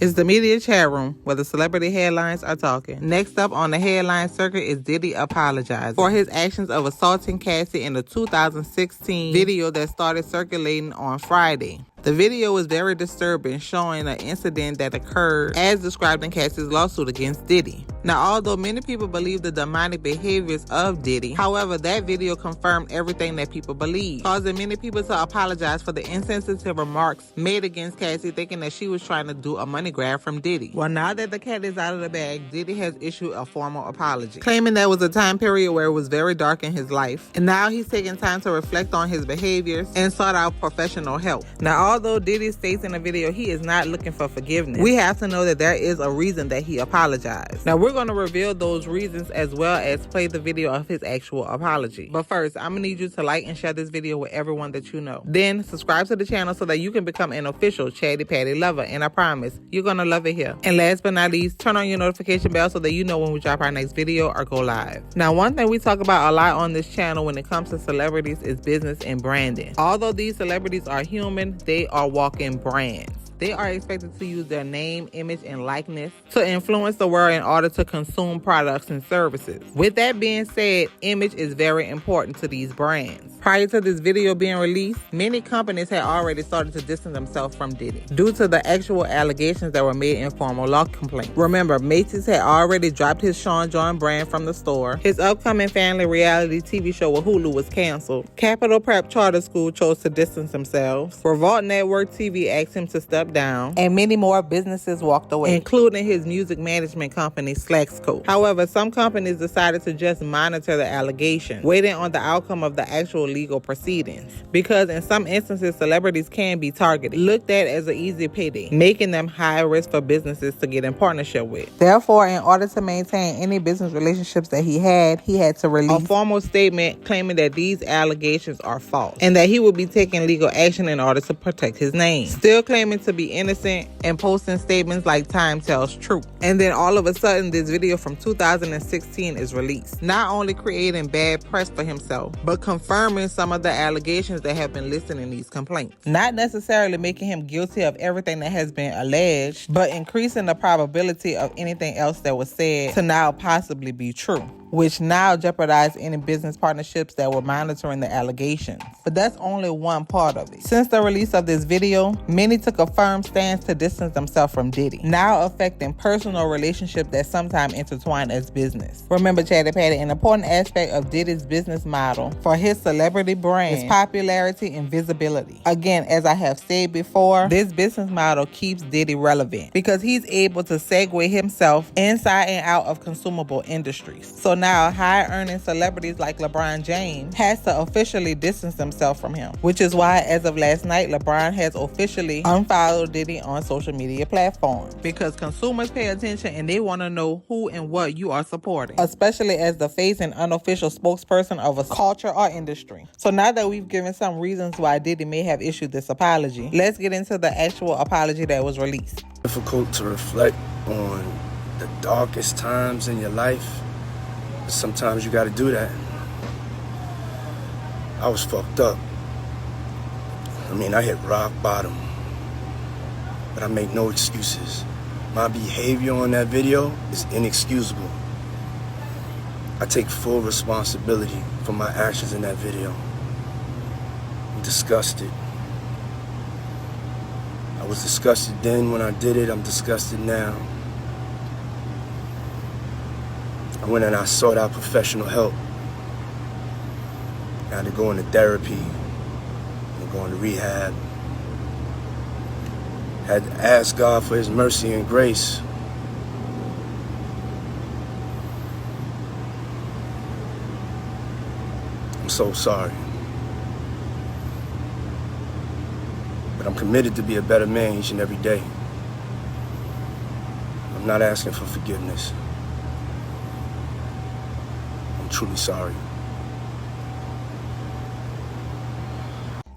It's the media chat room where the celebrity headlines are talking. Next up on the headline circuit is Diddy apologizing for his actions of assaulting Cassie in the 2016 video that started circulating on Friday. The video was very disturbing, showing an incident that occurred as described in Cassie's lawsuit against Diddy. Now, although many people believe the demonic behaviors of Diddy, however, that video confirmed everything that people believe, causing many people to apologize for the insensitive remarks made against Cassie, thinking that she was trying to do a money grab from Diddy. Well, now that the cat is out of the bag, Diddy has issued a formal apology, claiming there was a time period where it was very dark in his life, and now he's taking time to reflect on his behaviors and sought out professional help. Now, although Diddy states in the video he is not looking for forgiveness, we have to know that there is a reason that he apologized. Now, we're going to reveal those reasons as well as play the video of his actual apology. But first, I'm going to need you to like and share this video with everyone that you know. Then subscribe to the channel so that you can become an official Chatty Patty lover, and I promise you're going to love it here. And last but not least, turn on your notification bell so that you know when we drop our next video or go live. Now, one thing we talk about a lot on this channel when it comes to celebrities is business and branding. Although these celebrities are human, they are walking brands. They are expected to use their name, image, and likeness to influence the world in order to consume products and services. With that being said, image is very important to these brands. Prior to this video being released, many companies had already started to distance themselves from Diddy due to the actual allegations that were made in formal law complaints. Remember, Macy's had already dropped his Sean John brand from the store. His upcoming family reality TV show with Hulu was canceled. Capital Prep Charter School chose to distance themselves. Revolt Network TV asked him to step down, and many more businesses walked away, including his music management company Slaxco. However, some companies decided to just monitor the allegations, waiting on the outcome of the actual legal proceedings, because in some instances celebrities can be targeted, looked at as an easy payday, making them high risk for businesses to get in partnership with. Therefore, in order to maintain any business relationships that he had to release a formal statement claiming that these allegations are false and that he will be taking legal action in order to protect his name, still claiming to be innocent and posting statements like time tells truth. And then all of a sudden this video from 2016 is released, not only creating bad press for himself, but confirming some of the allegations that have been listed in these complaints. Not necessarily making him guilty of everything that has been alleged, but increasing the probability of anything else that was said to now possibly be true, which now jeopardized any business partnerships that were monitoring the allegations. But that's only one part of it. Since the release of this video, many took a firm stance to distance themselves from Diddy, now affecting personal relationships that sometimes intertwine as business. Remember, Chatty Patty, an important aspect of Diddy's business model for his celebrity brand is popularity and visibility. Again, as I have said before, this business model keeps Diddy relevant because he's able to segue himself inside and out of consumable industries. So now high-earning celebrities like LeBron James has to officially distance themselves from him, which is why as of last night, LeBron has officially unfollowed Diddy on social media platforms, because consumers pay attention and they want to know who and what you are supporting, especially as the face and unofficial spokesperson of a culture or industry. So now that we've given some reasons why Diddy may have issued this apology, let's get into the actual apology that was released. Difficult to reflect on the darkest times in your life. Sometimes you gotta do that. I was fucked up. I hit rock bottom. But I make no excuses. My behavior on that video is inexcusable. I take full responsibility for my actions in that video. I'm disgusted. I was disgusted then when I did it. I'm disgusted now. I went and I sought out professional help. I had to go into therapy, and go into rehab. Had to ask God for his mercy and grace. I'm so sorry. But I'm committed to be a better man each and every day. I'm not asking for forgiveness. I'm truly sorry.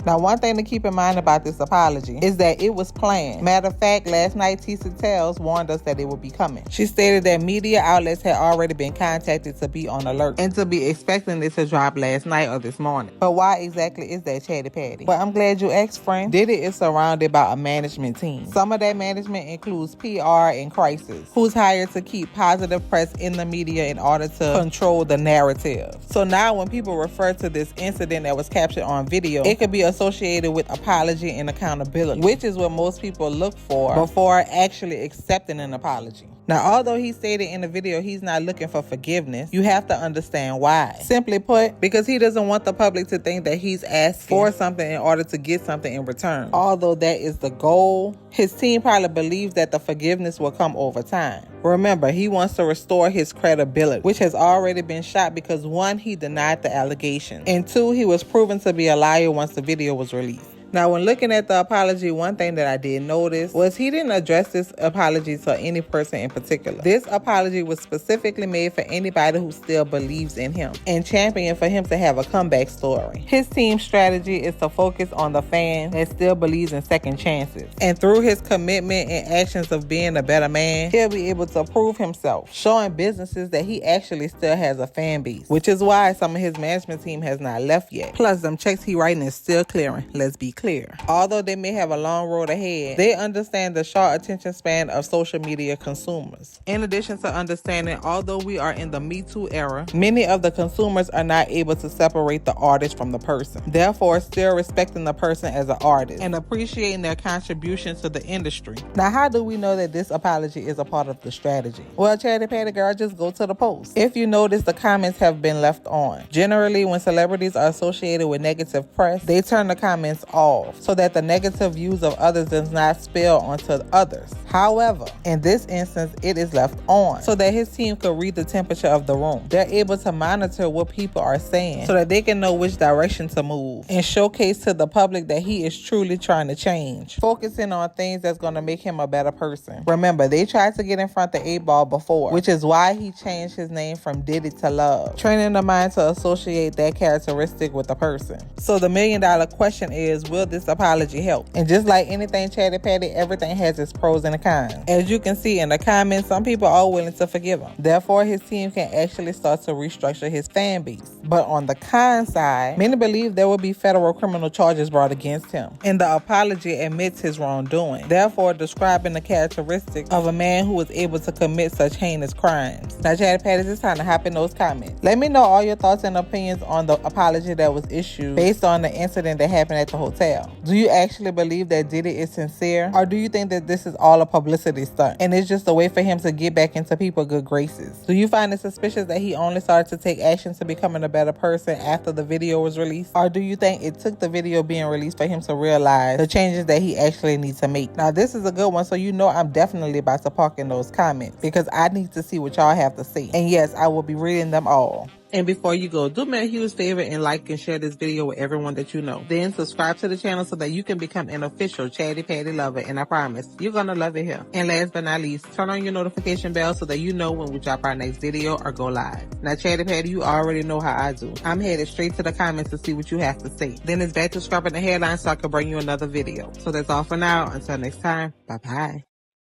Now, one thing to keep in mind about this apology is that it was planned. Matter of fact, last night Tisa Tells warned us that it would be coming. She stated that media outlets had already been contacted to be on alert and to be expecting this to drop last night or this morning. But why exactly is that, Chatty Patty? Well, I'm glad you asked, friend. Diddy is surrounded by a management team. Some of that management includes PR and Crisis, who's hired to keep positive press in the media in order to control the narrative. So now when people refer to this incident that was captured on video, it could be associated with apology and accountability, which is what most people look for before actually accepting an apology. Now, although he stated in the video he's not looking for forgiveness, you have to understand why. Simply put, because he doesn't want the public to think that he's asking for something in order to get something in return. Although that is the goal, his team probably believes that the forgiveness will come over time. Remember, he wants to restore his credibility, which has already been shot because 1, he denied the allegations, and 2, he was proven to be a liar once the video was released. Now, when looking at the apology, one thing that I did notice was he didn't address this apology to any person in particular. This apology was specifically made for anybody who still believes in him and championed for him to have a comeback story. His team's strategy is to focus on the fan that still believes in second chances. And through his commitment and actions of being a better man, he'll be able to prove himself, showing businesses that he actually still has a fan base, which is why some of his management team has not left yet. Plus, them checks he writing is still clearing. Let's be clear. Although they may have a long road ahead, they understand the short attention span of social media consumers. In addition to understanding, although we are in the Me Too era, many of the consumers are not able to separate the artist from the person. Therefore, still respecting the person as an artist and appreciating their contributions to the industry. Now, how do we know that this apology is a part of the strategy? Well, Chatty Patty girl, just go to the post. If you notice, the comments have been left on. Generally, when celebrities are associated with negative press, they turn the comments off so that the negative views of others does not spill onto others. However, in this instance, it is left on so that his team could read the temperature of the room. They're able to monitor what people are saying so that they can know which direction to move and showcase to the public that he is truly trying to change, focusing on things that's going to make him a better person. Remember, they tried to get in front of 8-Ball before, which is why he changed his name from Diddy to Love, training the mind to associate that characteristic with a person. So the $1 million question is, will this apology help? And just like anything, Chatty Patty, everything has its pros and cons. As you can see in the comments, some people are willing to forgive him. Therefore, his team can actually start to restructure his fan base. But on the con side, many believe there will be federal criminal charges brought against him. And the apology admits his wrongdoing, therefore describing the characteristics of a man who was able to commit such heinous crimes. Now, Chatty Patty, it's time to hop in those comments. Let me know all your thoughts and opinions on the apology that was issued based on the incident that happened at the hotel. Do you actually believe that Diddy is sincere? Or do you think that this is all a publicity stunt and it's just a way for him to get back into people's good graces? Do you find it suspicious that he only started to take action to becoming a better person after the video was released? Or do you think it took the video being released for him to realize the changes that he actually needs to make? Now, this is a good one, so you know I'm definitely about to park in those comments because I need to see what y'all have to say. And yes, I will be reading them all. And before you go, do me a huge favor and like and share this video with everyone that you know. Then subscribe to the channel so that you can become an official Chatty Patty lover, and I promise you're gonna love it here. And last but not least, turn on your notification bell so that you know when we drop our next video or go live. Now, Chatty Patty, you already know how I do. I'm headed straight to the comments to see what you have to say. Then it's back to scrubbing the headlines so I can bring you another video. So that's all for now. Until next time, bye-bye.